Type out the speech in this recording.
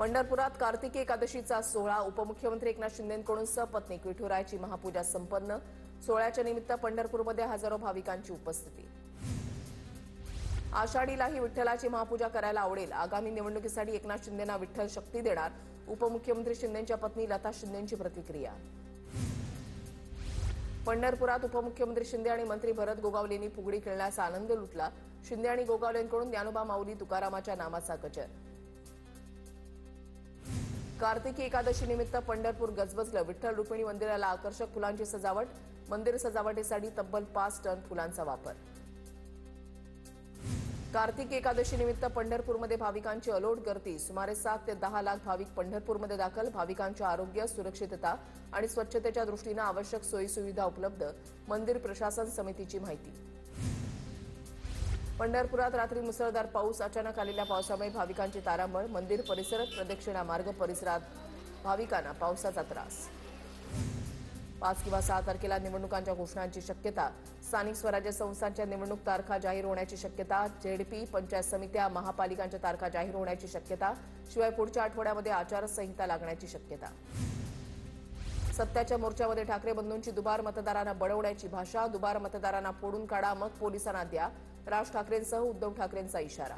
पंढरपुरात कार्तिकी एकादशीचा सोहळा उपमुख्यमंत्री एकनाथ शिंदेंकडून सपत्नीक विठुरायाची महापूजा संपन्न। सोहळ्याच्या निमित्त पंढरपूरमध्ये हजारो भाविकांची उपस्थिती। आषाढीलाही विठ्ठलाची महापूजा करायला आवडेल। आगामी निवडणुकीसाठी एकनाथ शिंदेंना विठ्ठल शक्ती देणार। उपमुख्यमंत्री शिंदेंच्या पत्नी लता शिंदेंची प्रतिक्रिया। पंढरपुरात उपमुख्यमंत्री शिंदे आणि मंत्री भरत गोगावलेंनी फुगडी खेळण्याचा आनंद लुटला। शिंदे आणि गोगावलेंकडून ज्ञानोबा माऊली तुकारामाच्या नामाचा गजर। कार्तिकी एकादशी निमित्त पंढरपूर गजबजलं। विठ्ठल रुक्मिणी मंदिराला आकर्षक फुलांची सजावट। मंदिर सजावटीसाठी तब्बल 5 टन फुलांचा वापर। कार्तिकी एकादशी निमित्त पंढरपूरमध्ये भाविकांची अलोट गर्दी। सुमारे 7 ते 10 लाख भाविक पंढरपूरमध्ये दाखल। भाविकांच्या आरोग्य, सुरक्षितता आणि स्वच्छतेच्या दृष्टीने आवश्यक सोयीसुविधा उपलब्ध। मंदिर प्रशासन समितीची माहिती। पंढरपुरात रात्री मुसळधार पाऊस। अचानक आलेल्या पावसामुळे भाविकांची तारांबळ। मंदिर परिसर, प्रदक्षिणा मार्ग परिसरात भाविकांना पावसाचा त्रास। 5 किंवा 6 तारखेला निवडणुकांच्या घोषणांची शक्यता। स्थानिक स्वराज्य संस्थांच्या निवडणूक तारखा जाहीर होण्याची शक्यता। जेडपी, पंचायत समित्या, महापालिकांच्या तारखा जाहीर होण्याची शक्यता। शिवाय पुढच्या आठवड्यामध्ये आचारसंहिता लागण्याची शक्यता। सत्याच्या मोर्चामध्ये ठाकरे बंधूंची दुबार मतदारांना बळवण्याची भाषा। दुबार मतदारांना फोडून काढा, मग पोलिसांना द्या। राज ठाकरेंसह उद्धव ठाकरेंचा इशारा।